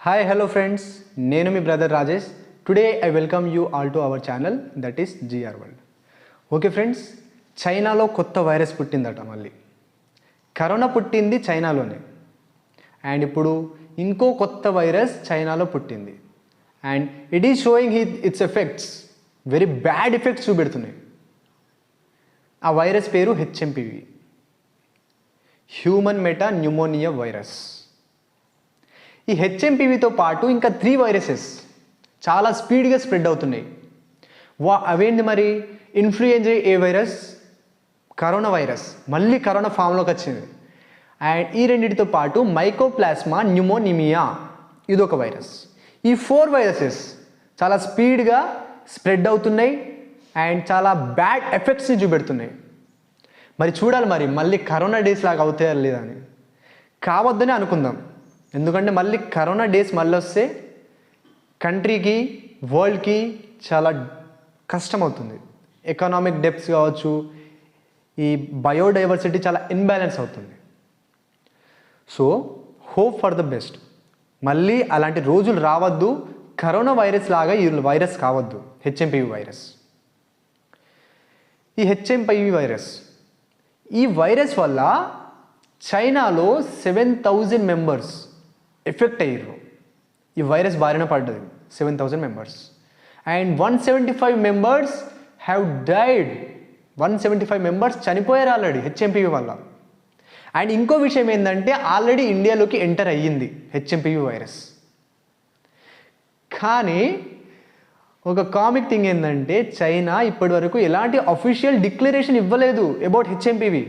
Hi, hello friends. నేను మీ brother Rajesh. Today I welcome you all to our channel that is GR world. Okay friends, చైనాలో కొత్త virus పుట్టిందట. మళ్ళీ corona పుట్టింది చైనాలోనే, and ఇప్పుడు ఇంకో కొత్త వైరస్ చైనాలో పుట్టింది. And it is showing its effects, very bad effects చూపెడుతున్నాయి. ఆ వైరస్ పేరు HMPV, human meta pneumonia virus. ఈ హెచ్ఎంపివితో పాటు ఇంకా 3 వైరసెస్ చాలా స్పీడ్గా స్ప్రెడ్ అవుతున్నాయి. అవేంటి మరి? ఇన్ఫ్లుయెంజా ఏ వైరస్, కరోనా వైరస్, మళ్ళీ కరోనా ఫామ్లోకి వచ్చింది. అండ్ ఈ రెండింటితో పాటు మైకోప్లాస్మా న్యూమోనిమియా, ఇదొక వైరస్. ఈ 4 వైరసెస్ చాలా స్పీడ్గా స్ప్రెడ్ అవుతున్నాయి అండ్ చాలా బ్యాడ్ ఎఫెక్ట్స్ని చూపెడుతున్నాయి. మరి చూడాలి, మరి మళ్ళీ కరోనా డేస్ లాగా అవుతాయా లేదా అని. కావద్దని అనుకుందాం, ఎందుకంటే మళ్ళీ కరోనా డేస్ మళ్ళీ వస్తే కంట్రీకి, వరల్డ్కి చాలా కష్టం అవుతుంది. ఎకనామిక్ డెప్త్స్ కావచ్చు, ఈ బయోడైవర్సిటీ చాలా ఇన్బ్యాలెన్స్ అవుతుంది. So hope for the best. మళ్ళీ అలాంటి రోజులు రావద్దు, కరోనా వైరస్ లాగా ఈ వైరస్ కావద్దు, హెచ్ఎంపివి వైరస్. ఈ హెచ్ఎంపివి వైరస్, ఈ వైరస్ వల్ల చైనాలో 7,000 మెంబర్స్ ఎఫెక్ట్ అయ్యారు. ఈ వైరస్ బారిన పడ్డది 7,000 members. And 175 members have died. 175 members చనిపోయారు ఆల్రెడీ హెచ్ఎంపివి వల్ల. అండ్ ఇంకో విషయం ఏంటంటే, ఆల్రెడీ ఇండియాలోకి ఎంటర్ అయ్యింది హెచ్ఎంపివి వైరస్. కానీ ఒక కామిక్ థింగ్ ఏంటంటే, చైనా ఇప్పటి వరకు ఎలాంటి అఫీషియల్ డిక్లరేషన్ ఇవ్వలేదు about HMPV.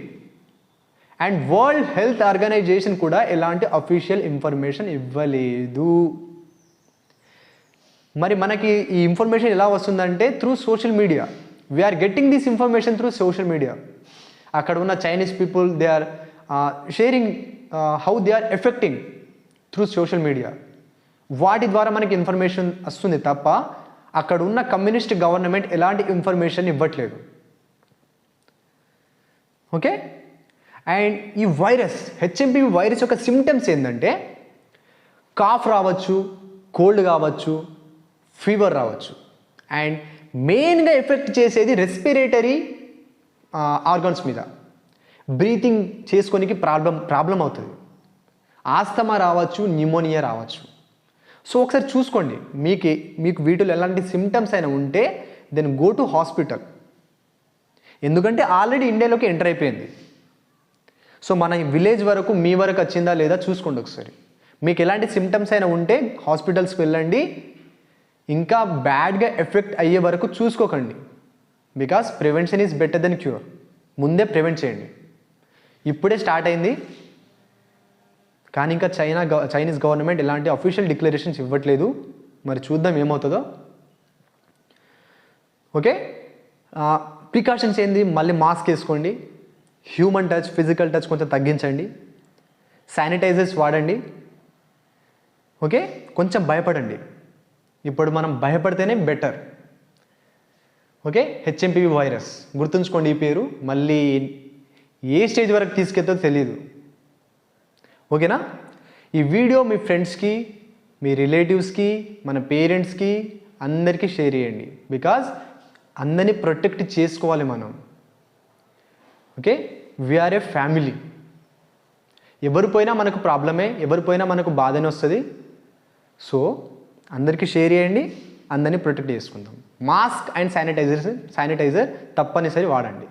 And World Health Organization కూడా ఎలాంటి అఫీషియల్ ఇన్ఫర్మేషన్ ఇవ్వలేదు. మరి మనకి ఈ ఇన్ఫర్మేషన్ ఎలా వస్తుందంటే, through social media. We are getting this information through social media. అక్కడ ఉన్న Chinese people, they are sharing how they are affecting through social media. వాటి ద్వారా మనకి ఇన్ఫర్మేషన్ వస్తుంది తప్ప అక్కడ ఉన్న కమ్యూనిస్ట్ గవర్నమెంట్ ఎలాంటి ఇన్ఫర్మేషన్ ఇవ్వట్లేదు. ఓకే. అండ్ ఈ వైరస్, హెచ్ఎంపివి వైరస్ యొక్క సిమ్టమ్స్ ఏంటంటే, కాఫ్ రావచ్చు, కోల్డ్ కావచ్చు, ఫీవర్ రావచ్చు. అండ్ మెయిన్గా ఎఫెక్ట్ చేసేది రెస్పిరేటరీ ఆర్గన్స్ మీద. బ్రీతింగ్ చేసుకోనికి ప్రాబ్లం అవుతుంది. ఆస్తమా రావచ్చు, న్యూమోనియా రావచ్చు. సో ఒకసారి చూసుకోండి, మీకు వీటిలో ఎలాంటి సిమ్టమ్స్ అయినా ఉంటే దెన్ గో టు హాస్పిటల్. ఎందుకంటే ఆల్రెడీ ఇండియాలోకి ఎంటర్ అయిపోయింది. సో మన విలేజ్ వరకు, మీ వరకు వచ్చిందా లేదా చూసుకోండి ఒకసారి. మీకు ఎలాంటి సిమ్టమ్స్ అయినా ఉంటే హాస్పిటల్స్కి వెళ్ళండి. ఇంకా బ్యాడ్గా ఎఫెక్ట్ అయ్యే వరకు చూసుకోకండి. Because prevention is better than cure. ముందే ప్రివెంట్ చేయండి. ఇప్పుడే స్టార్ట్ అయింది, కానీ ఇంకా చైనీస్ గవర్నమెంట్ ఎలాంటి అఫీషియల్ డిక్లరేషన్స్ ఇవ్వట్లేదు. మరి చూద్దాం ఏమవుతుందో. ఓకే. ప్రికాషన్స్ ఏంది? మళ్ళీ మాస్క్ వేసుకోండి, హ్యూమన్ టచ్, ఫిజికల్ టచ్ కొంచెం తగ్గించండి, శానిటైజర్స్ వాడండి. ఓకే. కొంచెం భయపడండి. ఇప్పుడు మనం భయపడితేనే బెటర్. ఓకే. హెచ్ఎంపివి వైరస్ గుర్తుంచుకోండి, ఈ పేరు మళ్ళీ ఏ స్టేజ్ వరకు తీసుకెళ్తుందో తెలియదు. ఓకేనా? ఈ వీడియో మీ ఫ్రెండ్స్కి, మీ రిలేటివ్స్కి, మన పేరెంట్స్కి అందరికీ షేర్ చేయండి. బికాజ్ అందరినీ ప్రొటెక్ట్ చేసుకోవాలి మనం. ఓకే. వీఆర్ ఏ ఫ్యామిలీ. ఎవరు పోయినా మనకు ప్రాబ్లమే, ఎవరు పోయినా మనకు బాధనే వస్తుంది. సో అందరికీ షేర్ చేయండి, అందరినీ ప్రొటెక్ట్ చేసుకుందాం. మాస్క్ అండ్ శానిటైజర్ తప్పనిసరి వాడండి.